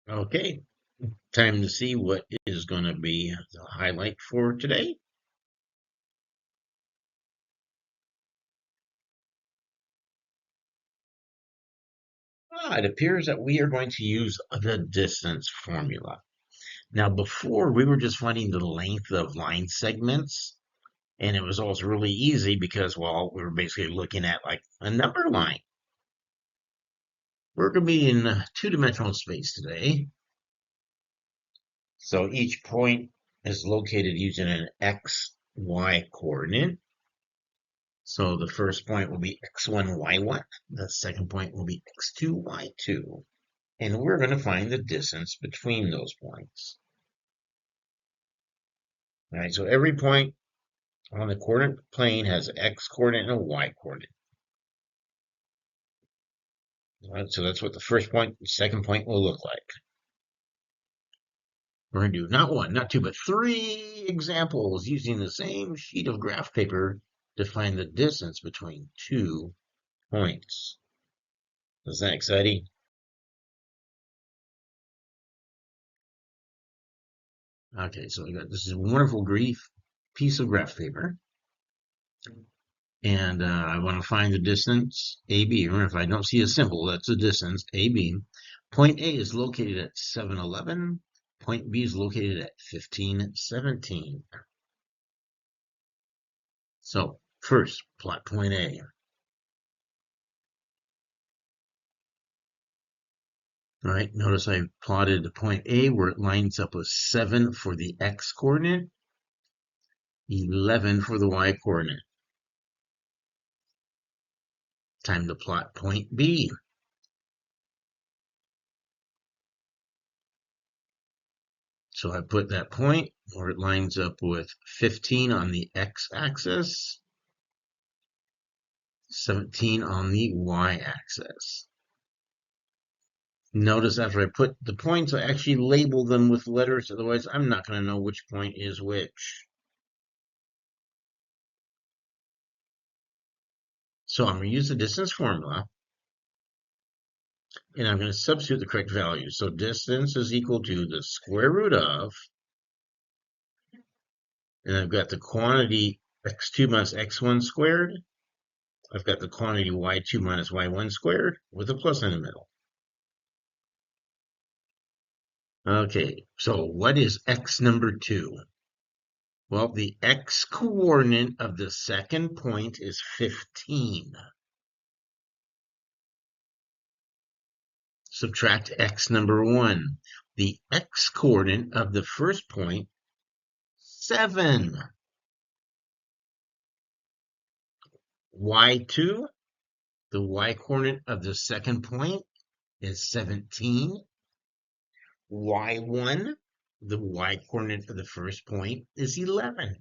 Okay, time to see what is going to be the highlight for today. It appears that we are going to use the distance formula. Now, before we were just finding the length of line segments, and it was also really easy because, well, we were basically looking at like a number line. We're going to be in two-dimensional space today. So each point is located using an x, y coordinate. So the first point will be x1, y1. The second point will be x2, y2. And we're going to find the distance between those points. All right, so every point on the coordinate plane has an x coordinate and a y coordinate. All right, so that's what the first point, the second point will look like. We're going to do not one, not two, but three examples using the same sheet of graph paper to find the distance between 2 points. Is that exciting? Okay, so we got this is a wonderful piece of graph paper. And I want to find the distance AB. Remember, if I don't see a symbol, that's the distance AB. Point A is located at 711. Point B is located at 1517. So first, plot point A. All right, notice I plotted point A where it lines up with 7 for the x coordinate, 11 for the y coordinate. Time to plot point B. So I put that point where it lines up with 15 on the x-axis, 17 on the y-axis. Notice after I put the points, I actually label them with letters, otherwise I'm not going to know which point is which. So I'm going to use the distance formula, and I'm going to substitute the correct value. So distance is equal to the square root of, and I've got the quantity x2 minus x1 squared. I've got the quantity y2 minus y1 squared with a plus in the middle. Okay, so what is x number 2? Well, the x coordinate of the second point is 15. Subtract x number 1. The x coordinate of the first point, 7. y2, the y coordinate of the second point is 17. y1, the y coordinate of the first point is 11.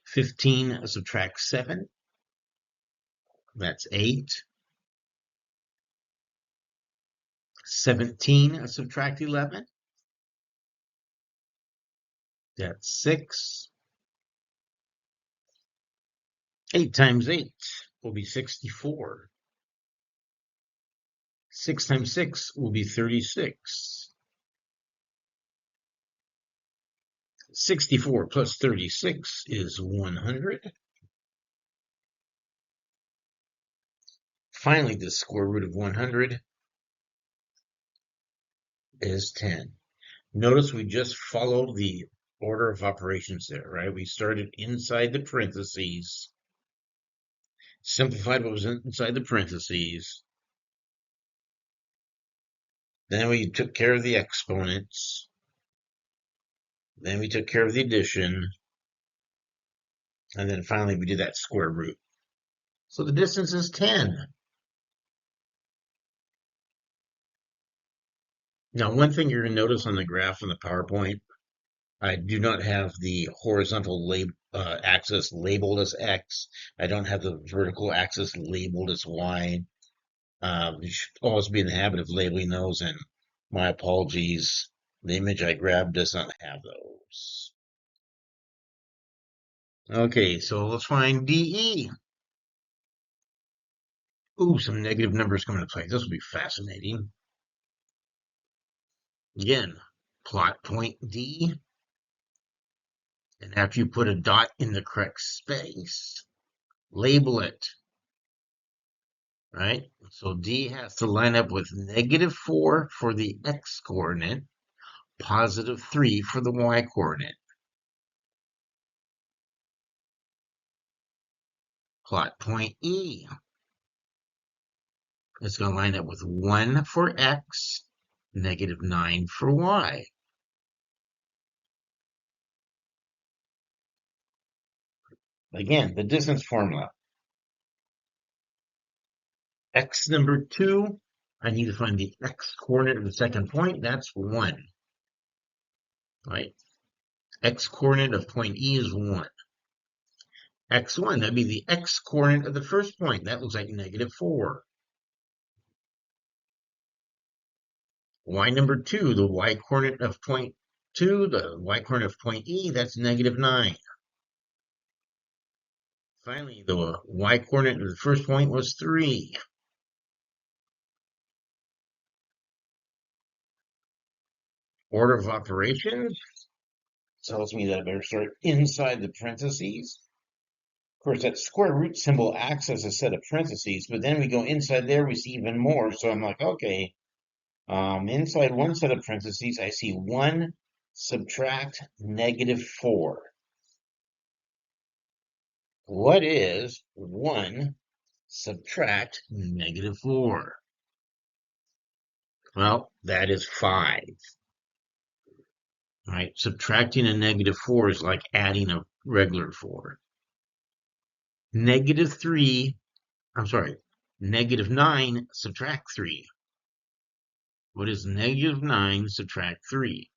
15 subtract 7, that's 8. 17 subtract 11, that's 6. 8 times 8 will be 64. 6 times 6 will be 36. 64 plus 36 is 100. Finally, the square root of 100 is 10. Notice we just followed the order of operations there, right? We started inside the parentheses, simplified what was inside the parentheses. Then we took care of the exponents. Then we took care of the addition. And then finally we did that square root. So the distance is 10. Now, one thing you're going to notice on the graph in the PowerPoint, I do not have the horizontal axis labeled as X. I don't have the vertical axis labeled as Y. You should always be in the habit of labeling those, and my apologies. The image I grabbed does not have those. Okay, so let's find DE. Ooh, some negative numbers come into play. This will be fascinating. Again, plot point D, and after you put a dot in the correct space, label it, right? So D has to line up with -4 for the X coordinate, +3 for the Y coordinate. Plot point E. It's going to line up with 1 for X, -9 for Y. Again, the distance formula. X number 2, I need to find the X coordinate of the second point. That's 1, right? X coordinate of point E is 1. X1, that'd be the X coordinate of the first point. That looks like -4. Y number 2, the Y coordinate of point 2, the Y coordinate of point E, that's -9. Finally, the Y coordinate of the first point was 3. Order of operations tells me that I better start inside the parentheses. Of course, that square root symbol acts as a set of parentheses, but then we go inside there, we see even more. So I'm like, okay, inside one set of parentheses, I see 1 subtract -4. What is 1 subtract -4? Well, that is 5. Right? Subtracting a -4 is like adding a regular 4. -3, I'm sorry, -9 subtract 3. What is -9 subtract 3?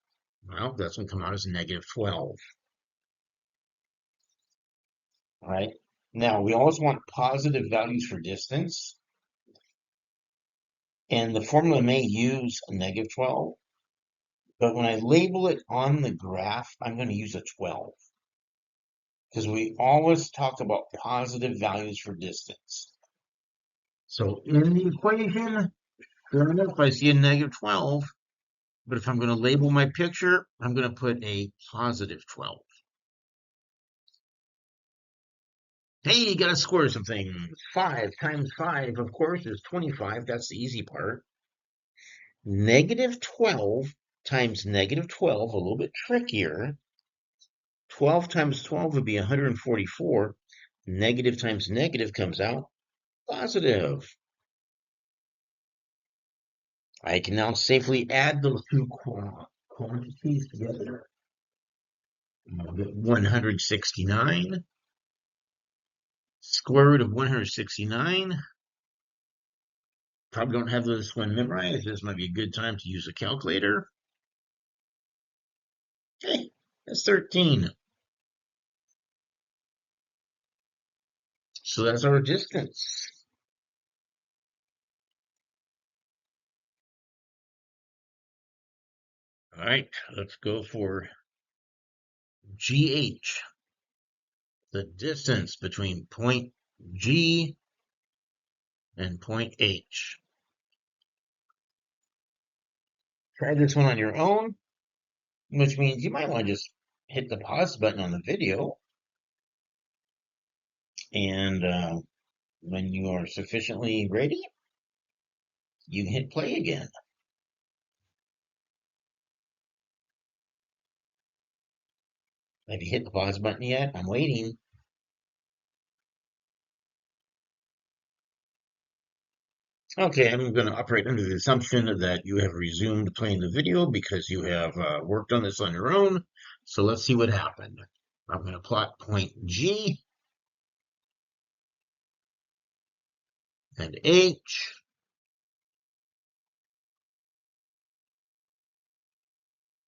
Well, that's going to come out as -12. All right. Now, we always want positive values for distance. And the formula may use a -12. But when I label it on the graph, I'm going to use a 12. Because we always talk about positive values for distance. So in the equation, sure enough, I see a -12. But if I'm going to label my picture, I'm going to put a +12. Hey, you got to square some things. 5 times 5, of course, is 25. That's the easy part. -12 times -12, a little bit trickier. 12 times 12 would be 144. Negative times negative comes out positive. I can now safely add those two quantities together. I'll get 169. Square root of 169. Probably don't have this one memorized. This might be a good time to use a calculator. Okay, that's 13. So that's our distance. All right, let's go for GH, the distance between point G and point H. Try this one on your own, which means you might want to just hit the pause button on the video, and when you are sufficiently ready, you can hit play again. Have you hit the pause button yet? I'm waiting. Okay, I'm going to operate under the assumption that you have resumed playing the video because you have worked on this on your own. So let's see what happened. I'm going to plot point G and H.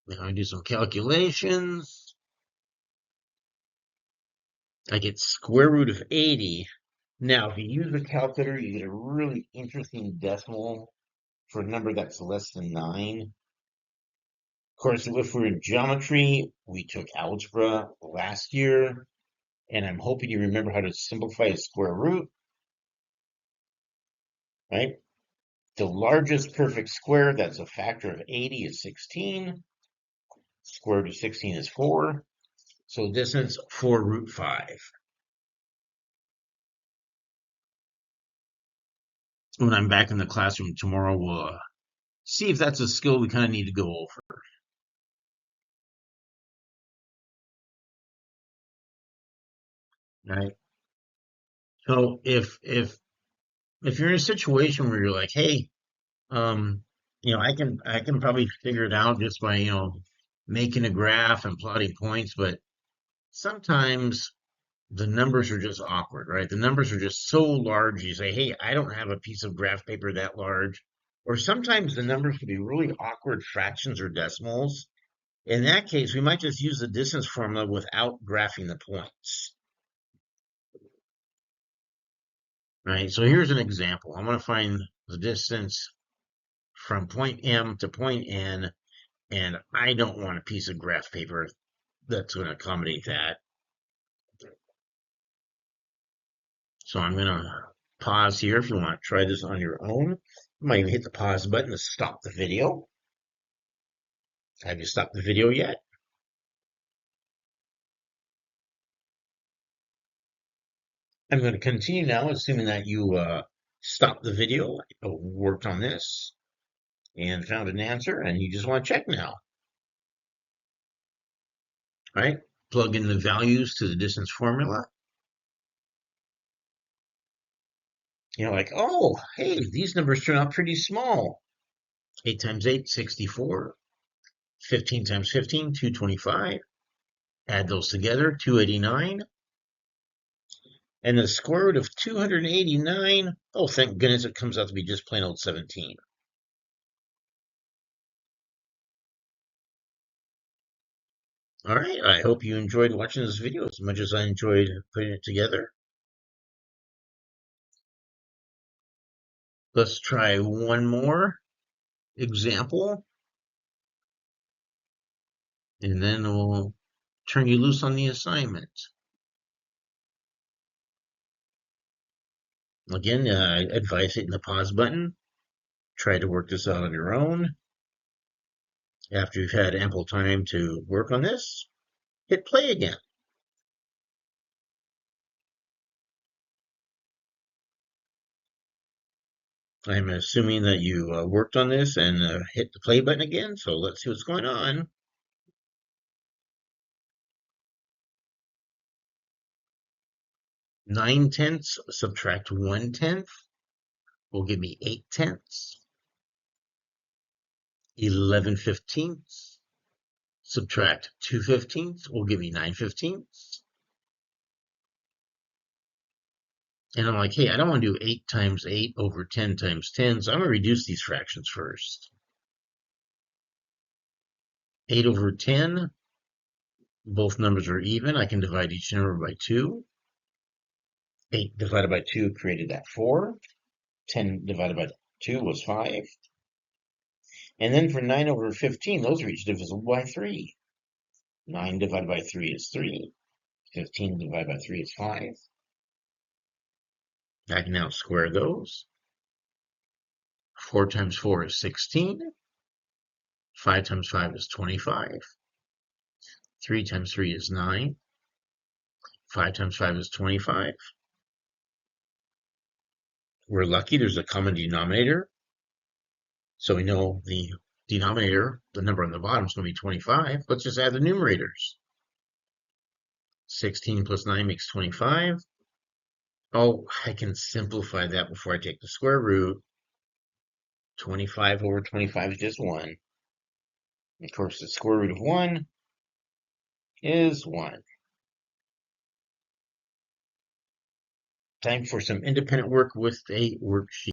Now I do some calculations. I get square root of 80. Now, if you use a calculator, you get a really interesting decimal for a number that's less than 9. Of course, if we're in geometry, we took algebra last year, and I'm hoping you remember how to simplify a square root. right? The largest perfect square, that's a factor of 80, is 16. Square root of 16 is 4. So distance 4 root 5. When I'm back in the classroom tomorrow, we'll see if that's a skill we kind of need to go over, right? So if you're in a situation where you're like, hey, um, I can probably figure it out just by making a graph and plotting points, but sometimes the numbers are just awkward, right? The numbers are just so large. You say, hey, I don't have a piece of graph paper that large. Or sometimes the numbers can be really awkward fractions or decimals. In that case, we might just use the distance formula without graphing the points, right? So here's an example. I want to find the distance from point M to point N, and I don't want a piece of graph paper that's going to accommodate that. So I'm going to pause here if you want to try this on your own. You might even hit the pause button to stop the video. Have you stopped the video yet? I'm going to continue now, assuming that you stopped the video, worked on this, and found an answer, and you just want to check now, right? Plug in the values to the distance formula. Like, oh, hey, these numbers turn out pretty small. 8 times 8, 64. 15 times 15, 225. Add those together, 289. And the square root of 289, oh, thank goodness it comes out to be just plain old 17. All right, I hope you enjoyed watching this video as much as I enjoyed putting it together. Let's try one more example, and then we'll turn you loose on the assignment. Again, I advise hitting the pause button. Try to work this out on your own. After you've had ample time to work on this, hit play again. I'm assuming that you worked on this and hit the play button again, so let's see what's going on. 9/10 subtract 1/10 will give me 8/10. 11/15 subtract 2/15 will give me 9/15. And I'm like, hey, I don't want to do 8 times 8 over 10 times 10, so I'm going to reduce these fractions first. 8 over 10, both numbers are even. I can divide each number by 2. 8 divided by 2 created that 4. 10 divided by 2 was 5. And then for 9 over 15, those are each divisible by 3. 9 divided by 3 is 3. 15 divided by 3 is 5. I can now square those. 4 times 4 is 16. 5 times 5 is 25. 3 times 3 is 9. 5 times 5 is 25. We're lucky there's a common denominator. So we know the denominator, the number on the bottom, is going to be 25. Let's just add the numerators. 16 plus 9 makes 25. Oh, I can simplify that before I take the square root. 25 over 25 is just 1. Of course, the square root of 1 is 1. Time for some independent work with a worksheet.